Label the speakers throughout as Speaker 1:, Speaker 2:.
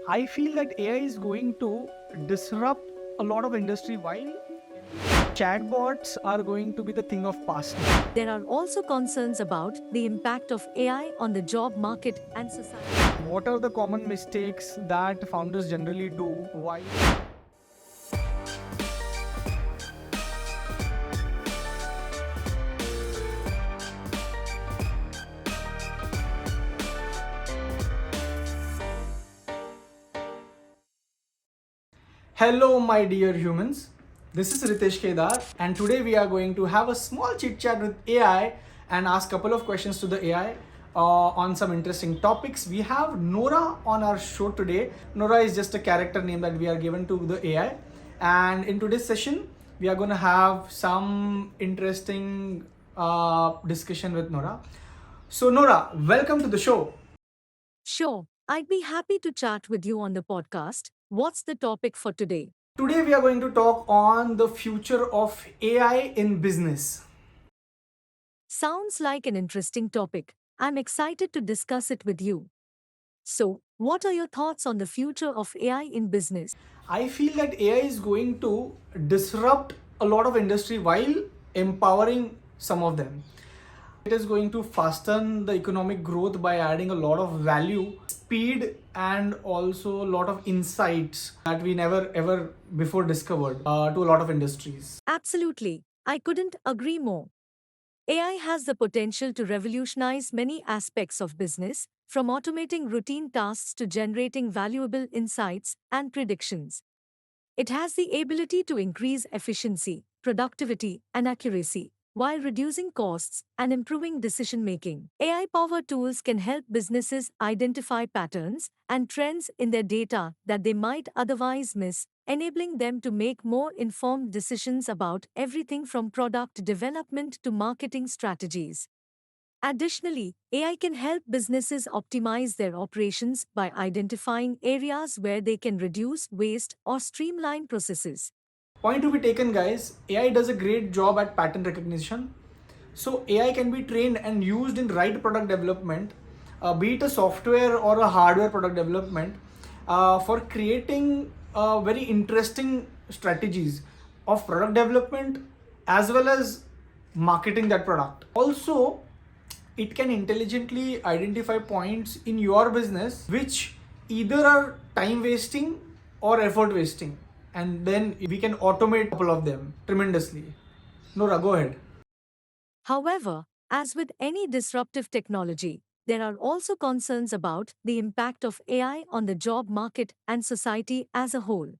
Speaker 1: I feel that AI is going to disrupt a lot of industry while chatbots are going to be the thing of past.
Speaker 2: There are also concerns about the impact of AI on the job market and society.
Speaker 1: What are the common mistakes that founders generally do while Hello, my dear humans. This is Ritesh Kedar, and today we are going to have a small chit chat with AI and ask a couple of questions to the AI on some interesting topics. We have Nora on our show today. Nora is just a character name that we are given to the AI, and in today's session, we are going to have some interesting discussion with Nora. So, Nora, welcome to the show.
Speaker 2: Sure, I'd be happy to chat with you on the podcast. What's the topic for today?
Speaker 1: Today, we are going to talk on the future of AI in business.
Speaker 2: Sounds like an interesting topic. I'm excited to discuss it with you. So, what are your thoughts on the future of AI in business?
Speaker 1: I feel that AI is going to disrupt a lot of industry while empowering some of them. It is going to fasten the economic growth by adding a lot of value, speed, and also a lot of insights that we never ever before discovered to a lot of industries.
Speaker 2: Absolutely, I couldn't agree more. AI has the potential to revolutionize many aspects of business, from automating routine tasks to generating valuable insights and predictions. It has the ability to increase efficiency, productivity, and accuracy while reducing costs and improving decision making. AI powered tools can help businesses identify patterns and trends in their data that they might otherwise miss, enabling them to make more informed decisions about everything from product development to marketing strategies. Additionally, AI can help businesses optimize their operations by identifying areas where they can reduce waste or streamline processes.
Speaker 1: Point to be taken, guys. AI does a great job at pattern recognition. So AI can be trained and used in right product development, be it a software or a hardware product development, for creating very interesting strategies of product development as well as marketing that product. Also, it can intelligently identify points in your business which either are time wasting or effort wasting, and then we can automate a couple of them tremendously. Nora, go ahead.
Speaker 2: However, as with any disruptive technology, there are also concerns about the impact of AI on the job market and society as a whole.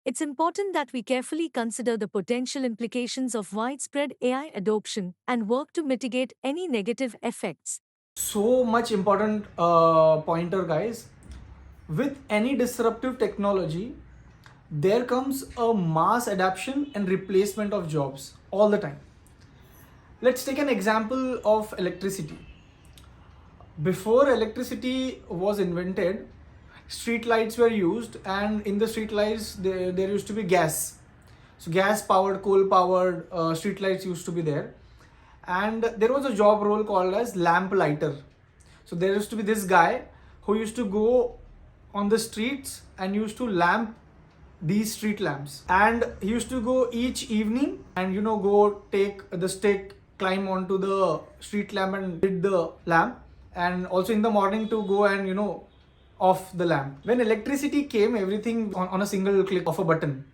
Speaker 2: It's important that we carefully consider the potential implications of widespread AI adoption and work to mitigate any negative effects.
Speaker 1: So much important pointer, guys. With any disruptive technology, there comes a mass adaptation and replacement of jobs all the time. Let's take an example of electricity. Before electricity was invented, street lights were used, and in the street lights there used to be gas. So gas powered, coal powered street lights used to be there, and there was a job role called as lamp lighter. So there used to be this guy who used to go on the streets and used to lamp these street lamps, and he used to go each evening and go take the stick, climb onto the street lamp and lit the lamp, and also in the morning to go and off the lamp. When electricity came, everything on a single click of a button,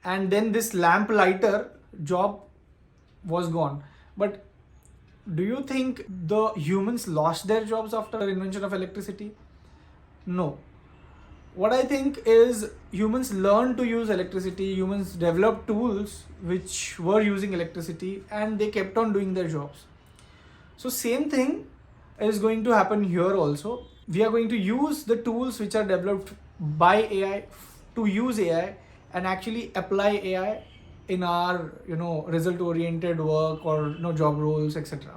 Speaker 1: and then this lamp lighter job was gone. But do you think the humans lost their jobs after the invention of electricity? No. What I think is humans learned to use electricity, humans developed tools which were using electricity, and they kept on doing their jobs. So same thing is going to happen here also. We are going to use the tools which are developed by AI to use AI and actually apply AI in our result oriented work or job roles, etc.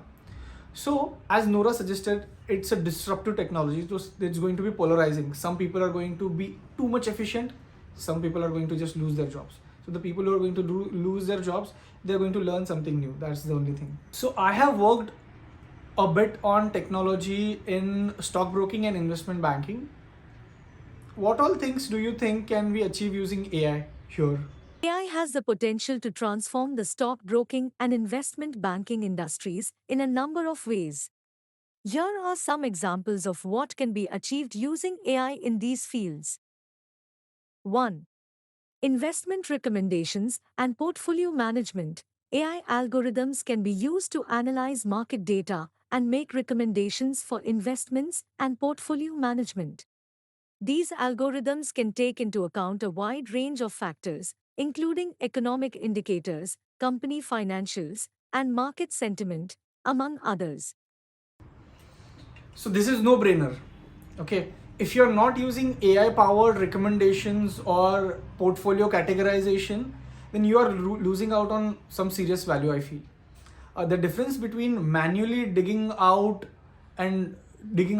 Speaker 1: So, as Nora suggested, it's a disruptive technology. So it's going to be polarizing. Some people are going to be too much efficient. Some people are going to just lose their jobs. So the people who are going to lose their jobs, they're going to learn something new. That's the only thing. So I have worked a bit on technology in stockbroking and investment banking. what all things do you think can we achieve using AI here?
Speaker 2: AI has the potential to transform the stockbroking and investment banking industries in a number of ways. Here are some examples of what can be achieved using AI in these fields. 1. Investment recommendations and portfolio management. AI algorithms can be used to analyze market data and make recommendations for investments and portfolio management. These algorithms can take into account a wide range of factors, including economic indicators, company financials, and market sentiment, among others.
Speaker 1: So this is no brainer. Okay. If you're not using AI powered recommendations or portfolio categorization, then you are losing out on some serious value, I feel. The difference between manually and digging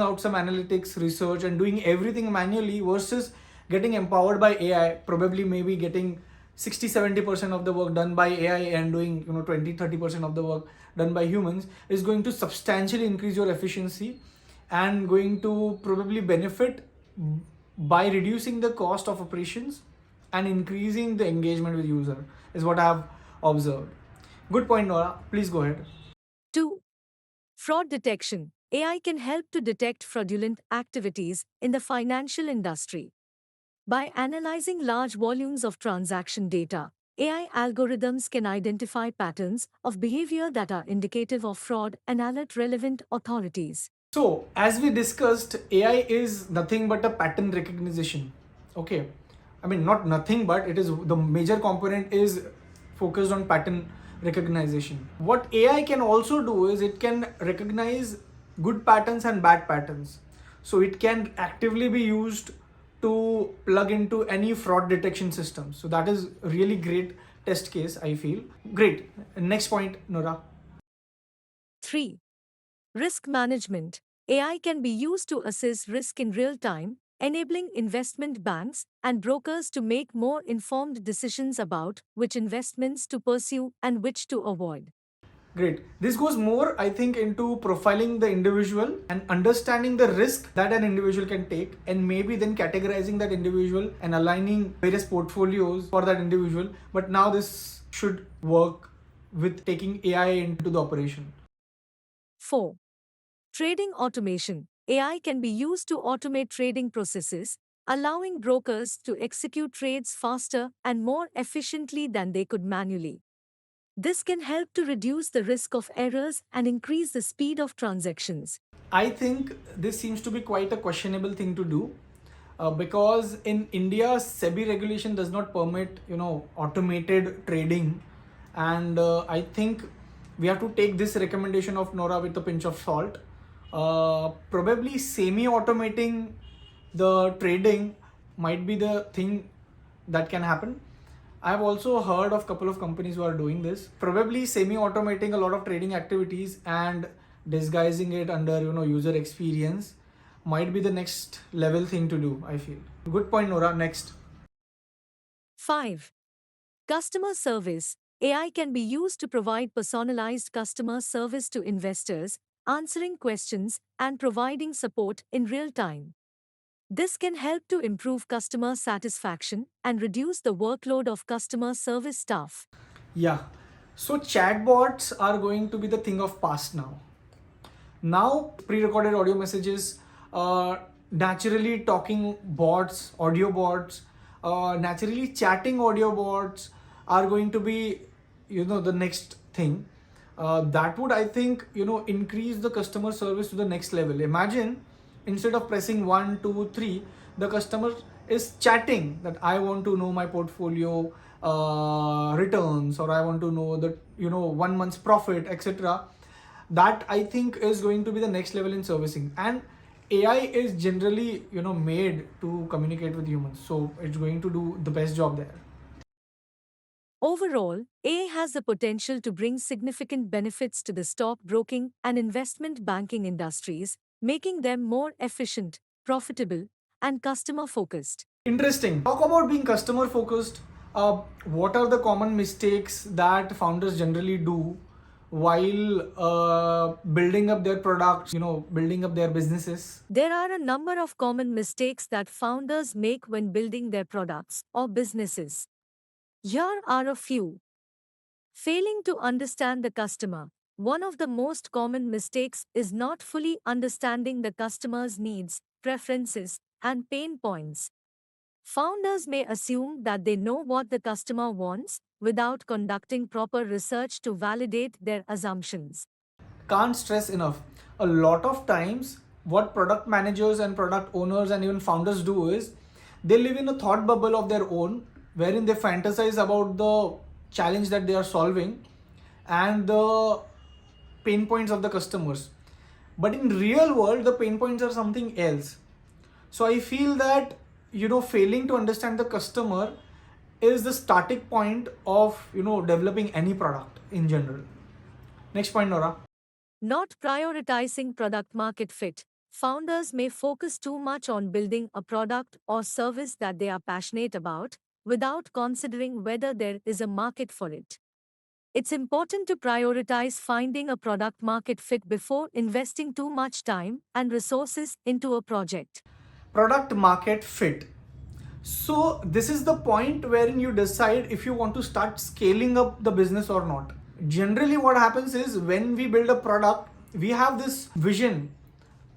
Speaker 1: out some analytics research and doing everything manually versus getting empowered by AI, probably maybe getting 60-70% of the work done by AI and doing 20-30% of the work done by humans, is going to substantially increase your efficiency and going to probably benefit by reducing the cost of operations and increasing the engagement with user, is what I have observed. Good point, Nora. Please go ahead.
Speaker 2: 2. Fraud detection. AI can help to detect fraudulent activities in the financial industry. By analyzing large volumes of transaction data, AI algorithms can identify patterns of behavior that are indicative of fraud and alert relevant authorities.
Speaker 1: So, as we discussed, AI is nothing but a pattern recognition. Okay. I mean, not nothing, but it is the major component is focused on pattern recognition. What AI can also do is it can recognize good patterns and bad patterns. So, it can actively be used to plug into any fraud detection system. So, that is really great test case, I feel. Great. Next point, Nora.
Speaker 2: 3. Risk management. AI can be used to assess risk in real time, enabling investment banks and brokers to make more informed decisions about which investments to pursue and which to avoid.
Speaker 1: Great. This goes more, I think, into profiling the individual and understanding the risk that an individual can take, and maybe then categorizing that individual and aligning various portfolios for that individual. But now this should work with taking AI into the operation.
Speaker 2: 4. Trading automation. AI can be used to automate trading processes, allowing brokers to execute trades faster and more efficiently than they could manually. This can help to reduce the risk of errors and increase the speed of transactions.
Speaker 1: I think this seems to be quite a questionable thing to do, because in India, SEBI regulation does not permit automated trading, and I think we have to take this recommendation of Nora with a pinch of salt. Probably semi-automating the trading might be the thing that can happen. I've also heard of a couple of companies who are doing this, probably semi-automating a lot of trading activities and disguising it under user experience might be the next level thing to do, I feel. Good point, Nora. Next.
Speaker 2: 5. Customer service. AI can be used to provide personalized customer service to investors, answering questions and providing support in real time. This can help to improve customer satisfaction and reduce the workload of customer service staff.
Speaker 1: Yeah. So chatbots are going to be the thing of past now. Now, pre-recorded audio messages, naturally talking bots, audio bots, naturally chatting audio bots are going to be, the next thing. That would, I think, increase the customer service to the next level. Imagine, instead of pressing 1, 2, 3, the customer is chatting that I want to know my portfolio returns, or I want to know the 1 month's profit, etc. That I think is going to be the next level in servicing. And AI is generally made to communicate with humans, so it's going to do the best job there.
Speaker 2: Overall, AI has the potential to bring significant benefits to the stockbroking and investment banking industries, making them more efficient, profitable, and customer focused.
Speaker 1: Interesting. Talk about being customer focused. What are the common mistakes that founders generally do while building up their products, building up their businesses.
Speaker 2: There are a number of common mistakes that founders make when building their products or businesses. Here are a few. Failing to understand the customer. One of the most common mistakes is not fully understanding the customer's needs, preferences, and pain points. Founders may assume that they know what the customer wants without conducting proper research to validate their assumptions.
Speaker 1: Can't stress enough. A lot of times, what product managers and product owners and even founders do is they live in a thought bubble of their own, wherein they fantasize about the challenge that they are solving and the pain points of the customers. But in real world, the pain points are something else. So I feel that failing to understand the customer is the starting point of developing any product in general. Next point, Nora.
Speaker 2: Not prioritizing product market fit. Founders may focus too much on building a product or service that they are passionate about without considering whether there is a market for it. It's important to prioritize finding a product market fit before investing too much time and resources into a project.
Speaker 1: Product market fit. So this is the point wherein you decide if you want to start scaling up the business or not. Generally what happens is when we build a product, we have this vision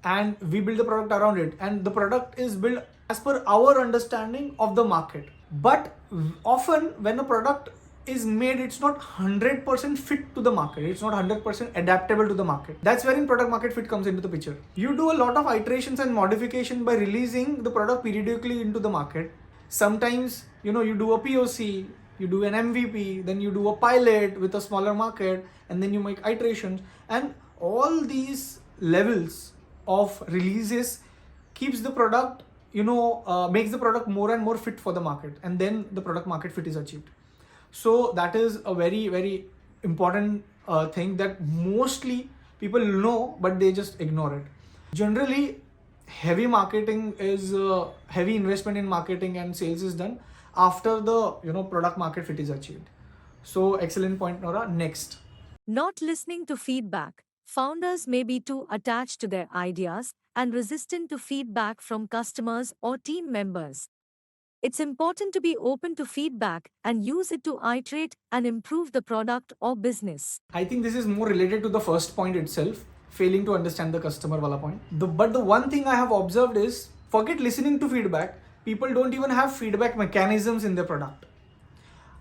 Speaker 1: and we build the product around it, and the product is built as per our understanding of the market. But often when a product is made, it's not 100% fit to the market, it's not 100% adaptable to the market. That's wherein product market fit comes into the picture. You do a lot of iterations and modification by releasing the product periodically into the market. Sometimes you do a POC, you do an MVP, then you do a pilot with a smaller market, and then you make iterations, and all these levels of releases keeps the product makes the product more and more fit for the market, and then the product market fit is achieved. So that is a very, very important thing that mostly people know, but they just ignore it. Generally, heavy marketing is heavy investment in marketing and sales is done after the product market fit is achieved. So excellent point, Nora. Next.
Speaker 2: Not listening to feedback. Founders may be too attached to their ideas and resistant to feedback from customers or team members. It's important to be open to feedback and use it to iterate and improve the product or business.
Speaker 1: I think this is more related to the first point itself, failing to understand the customer wala point. But the one thing I have observed is forget listening to feedback. People don't even have feedback mechanisms in their product.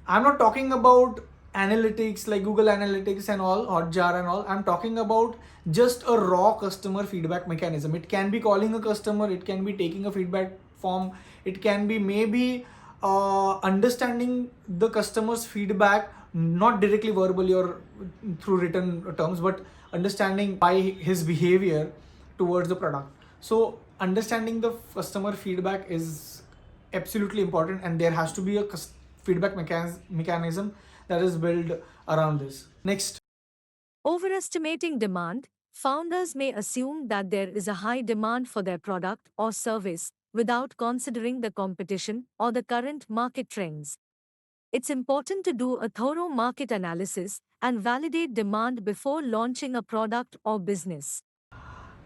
Speaker 1: I'm not talking about analytics like Google Analytics and all, Hotjar and all. I'm talking about just a raw customer feedback mechanism. It can be calling a customer, it can be taking a feedback form, it can be maybe understanding the customer's feedback, not directly verbally or through written terms, but understanding by his behavior towards the product. So understanding the customer feedback is absolutely important, and there has to be a feedback mechanism that is built around this. Next.
Speaker 2: Overestimating demand. Founders may assume that there is a high demand for their product or service without considering the competition or the current market trends. It's important to do a thorough market analysis and validate demand before launching a product or business.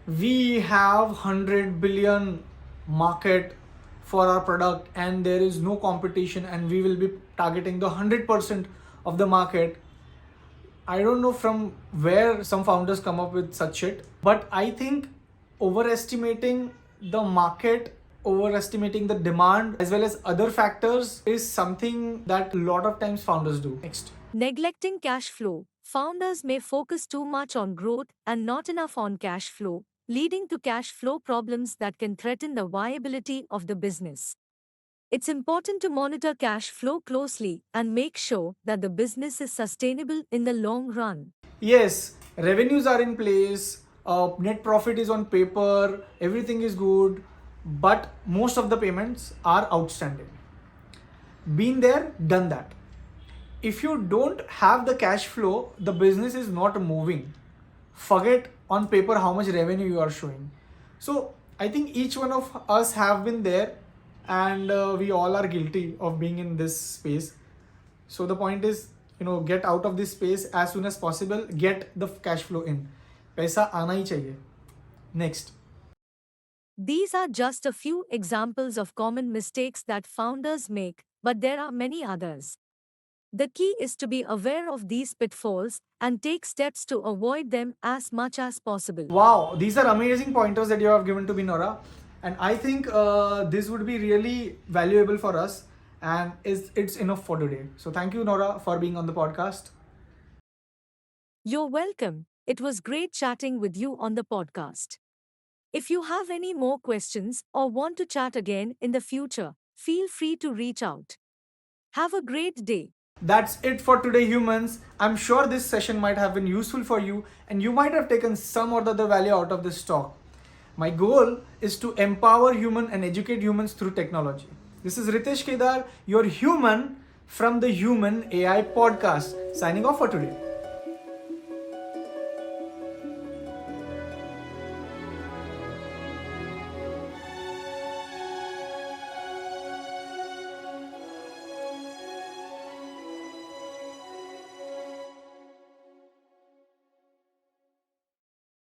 Speaker 1: We have 100 billion market for our product and there is no competition, and we will be targeting the 100% of the market. I don't know from where some founders come up with such shit, but I think overestimating the market, overestimating the demand, as well as other factors is something that a lot of times founders do. Next.
Speaker 2: Neglecting cash flow. Founders may focus too much on growth and not enough on cash flow, leading to cash flow problems that can threaten the viability of the business. It's important to monitor cash flow closely and make sure that the business is sustainable in the long run.
Speaker 1: Yes, revenues are in place, net profit is on paper, everything is good, but most of the payments are outstanding. Been there, done that. If you don't have the cash flow, the business is not moving. Forget on paper how much revenue you are showing. So I think each one of us have been there, and we all are guilty of being in this space. So the point is, get out of this space as soon as possible, get the cash flow in. पैसा आना ही चाहिए. Next.
Speaker 2: These are just a few examples of common mistakes that founders make, but there are many others. The key is to be aware of these pitfalls and take steps to avoid them as much as possible.
Speaker 1: Wow, these are amazing pointers that you have given to me, Nora. And I think this would be really valuable for us, and it's enough for today. So thank you, Nora, for being on the podcast.
Speaker 2: You're welcome. It was great chatting with you on the podcast. If you have any more questions or want to chat again in the future, feel free to reach out. Have a great day.
Speaker 1: That's it for today, humans. I'm sure this session might have been useful for you, and you might have taken some or the other value out of this talk. My goal is to empower human and educate humans through technology. This is Ritesh Kedar, your human from the Human AI podcast, signing off for today.